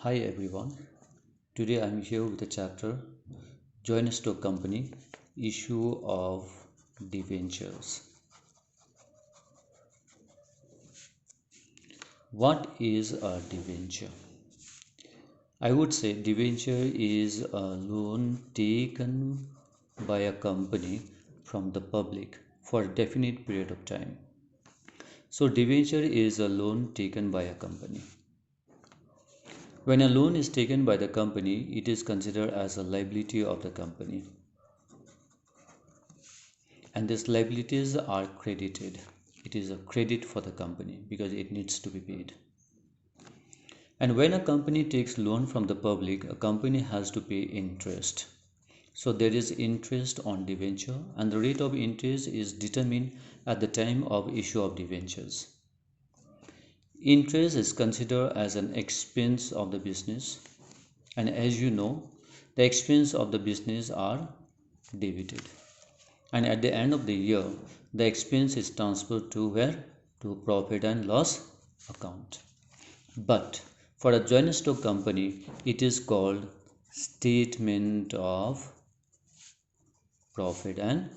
Hi everyone. Today I'm here with a chapter Joint Stock Company Issue of Debentures. What is a debenture? I would say debenture is a loan taken by a company from the public for a definite period of time. So debenture is a loan taken by a company. When a loan is taken by the company, it is considered as a liability of the company. And these liabilities are credited. It is a credit for the company because it needs to be paid. And when a company takes loan from the public, a company has to pay interest. So there is interest on debenture, and the rate of interest is determined at the time of issue of debentures. Interest is considered as an expense of the business, and as you know, the expense of the business are debited. And at the end of the year, the expense is transferred to where? To profit and loss account. But for a joint stock company, it is called statement of profit and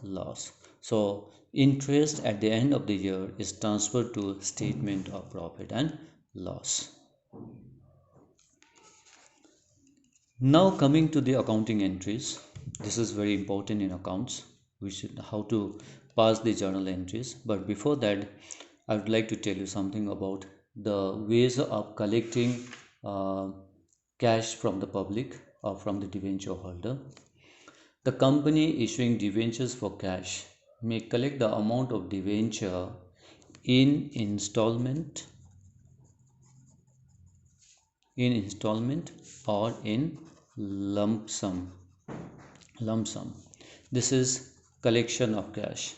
loss. So interest at the end of the year is transferred to statement of profit and loss. Now coming to the accounting entries, this is very important in accounts. We should how to pass the journal entries. But before that, I would like to tell you something about the ways of collecting cash from the public or from the debenture holder. The company issuing debentures for cash may collect the amount of debenture in installment or in lump sum. This is collection of cash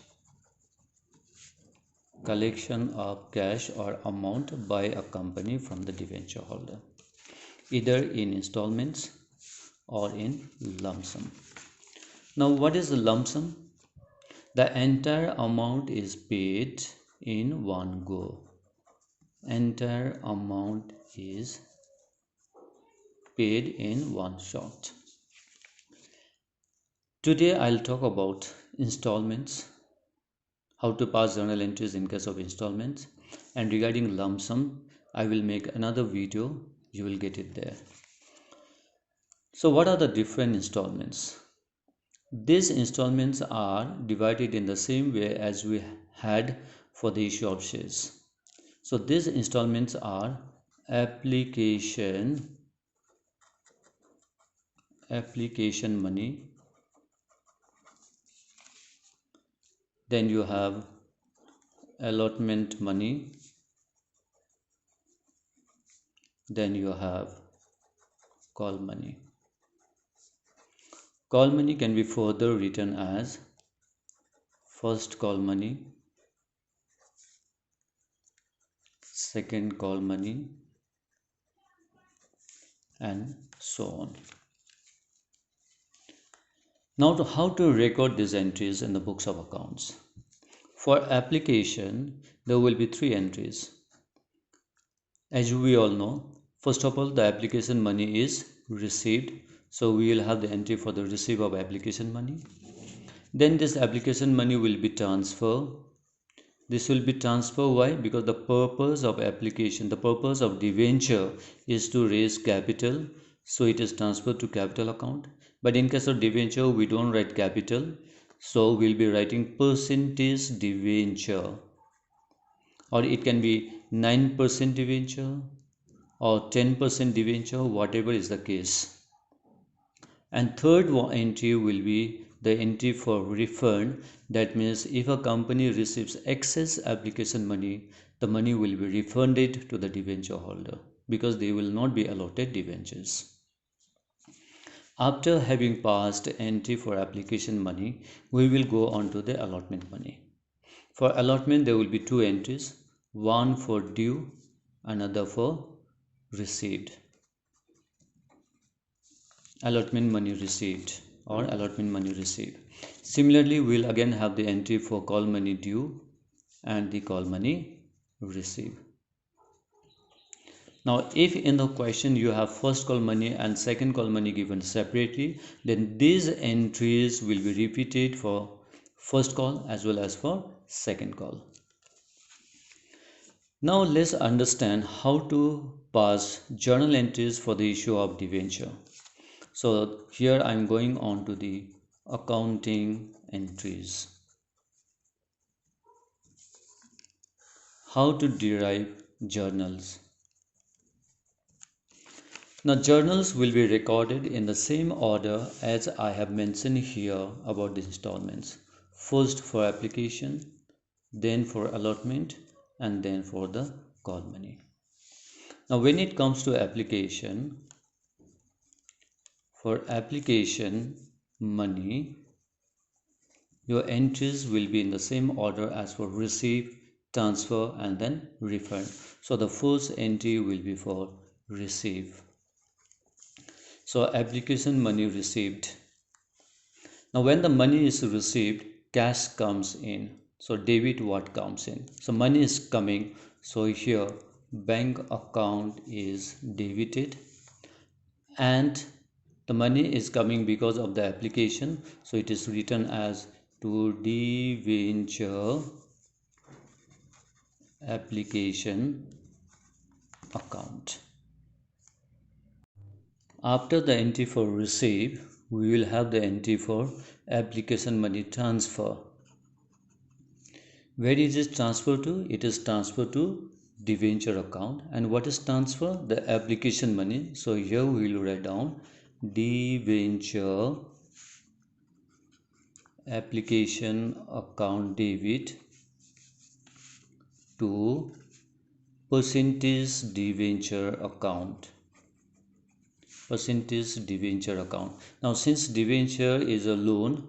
or amount by a company from the debenture holder, either in installments or in lump sum. Now what is the lump sum? The entire amount is paid in one go. Entire amount is paid in one shot. Today I'll talk about installments, how to pass journal entries in case of installments, and regarding lump sum, I will make another video, you will get it there. So what are the different installments? These installments are divided in the same way as we had for the issue of shares. So these installments are application money, then you have allotment money, then you have call money. Call money can be further written as first call money, second call money, and so on. Now how to record these entries in the books of accounts. For application, there will be 3 entries. As we all know, first of all, the application money is received. So we will have the entry for the receipt of application money. Then this application money will be transferred. This will be transferred. Why? Because the purpose of application, the purpose of debenture is to raise capital. So it is transferred to capital account. But in case of debenture, we don't write capital. So we'll be writing percentage debenture. Or it can be 9% debenture or 10% debenture, whatever is the case. And third entry will be the entry for refund. That means if a company receives excess application money, the money will be refunded to the debenture holder because they will not be allotted debentures. After having passed entry for application money, we will go on to the allotment money. For allotment, there will be 2 entries, one for due, another for received. Allotment money received or allotment money received. Similarly, we'll again have the entry for call money due and the call money received. Now, if in the question you have first call money and second call money given separately, then these entries will be repeated for first call as well as for second call. Now let's understand how to pass journal entries for the issue of debenture. So here I am going on to the accounting entries. How to derive journals. Now journals will be recorded in the same order as I have mentioned here about the installments. First for application, then for allotment, and then for the call money. Now when it comes to application, for application money, your entries will be in the same order as for receive, transfer, and then refund. So the first entry will be for receive. So application money received. Now when the money is received, cash comes in. So debit what comes in. So money is coming. So here bank account is debited and the money is coming because of the application. So it is written as to debenture application account. After the entry for receive, we will have the entry for application money transfer. Where is it transferred to? It is transferred to debenture account. And what is transfer? The application money. So here we will write down debenture application account debit to percentage debenture account. Percentage debenture account. Now since debenture is a loan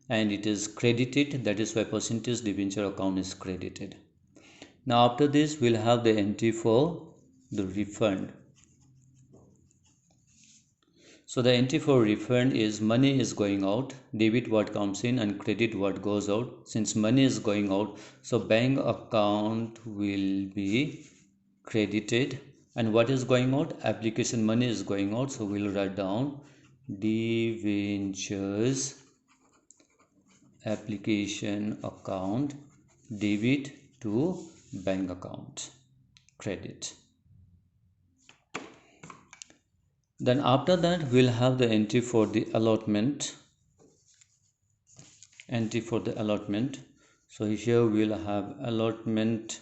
and it is credited, that is why percentage debenture account is credited. Now after this we'll have the entry for the refund. So the entry for refund is money is going out, debit what comes in and credit what goes out. Since money is going out, so bank account will be credited, and what is going out? Application money is going out. So we'll write down debentures application account debit to bank account credit. Then after that we'll have the entry for the allotment. Entry for the allotment. So here we'll have allotment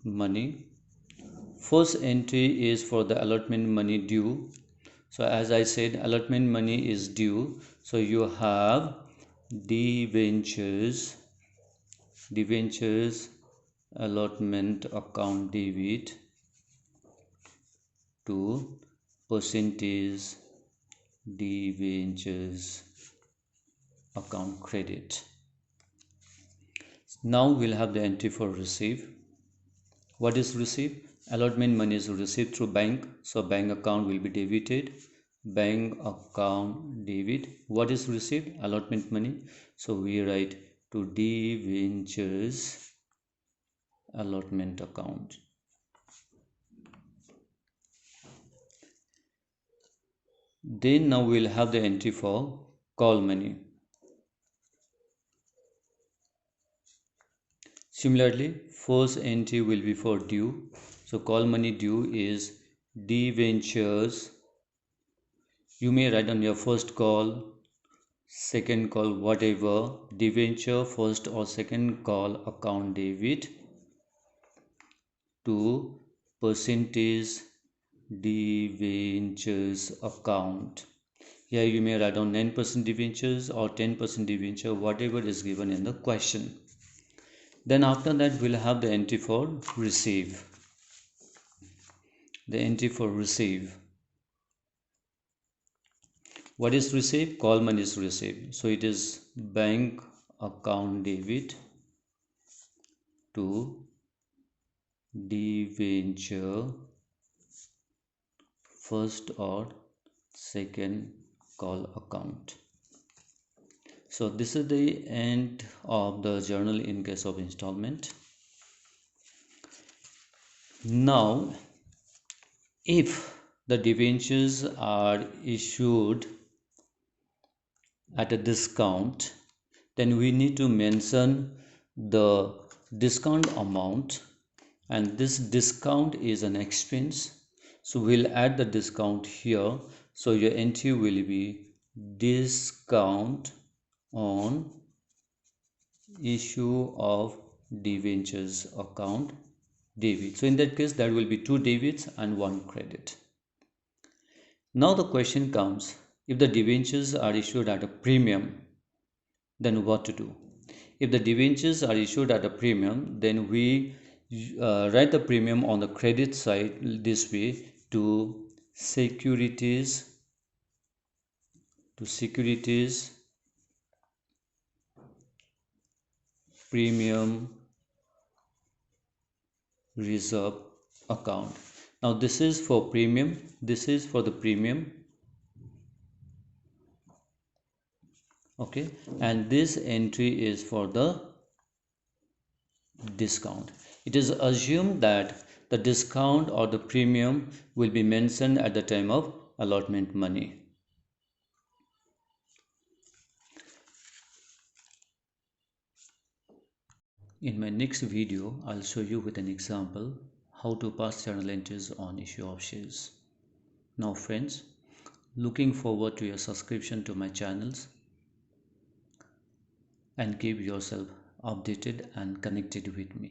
money. First entry is for the allotment money due. So as I said, allotment money is due. So you have debentures allotment account debit to percentage debentures account credit. Now we'll have the entry for receive. What is receive? Allotment money is received through bank. So bank account will be debited. Bank account debit. What is received? Allotment money. So we write to debentures allotment account. Then now we'll have the entry for call money. Similarly, first entry will be for due. So call money due is debentures. You may write on your first call, second call, whatever, debenture first or second call account debit to percentage debentures account. Here you may write down 9% debentures or 10% debenture, whatever is given in the question. Then after that we'll have the entry for receive. The entry for receive. What is receive? Call money is received. So it is bank account debit to debenture first or second call account. So this is the end of the journal in case of installment. Now If the debentures are issued at a discount, then we need to mention the discount amount, and this discount is an expense, so we'll add the discount here. So your entry will be discount on issue of debentures account debit. So in that case, there will be 2 debits and 1 credit. Now the question comes, if the debentures are issued at a premium, then what to do? If the debentures are issued at a premium, then we write the premium on the credit side this way: to securities premium reserve account. Now this is for premium, this is for the premium, okay, and this entry is for the discount. It is assumed that the discount or the premium will be mentioned at the time of allotment money. In my next video, I'll show you with an example how to pass journal entries on issue of shares. Now friends, looking forward to your subscription to my channels and keep yourself updated and connected with me.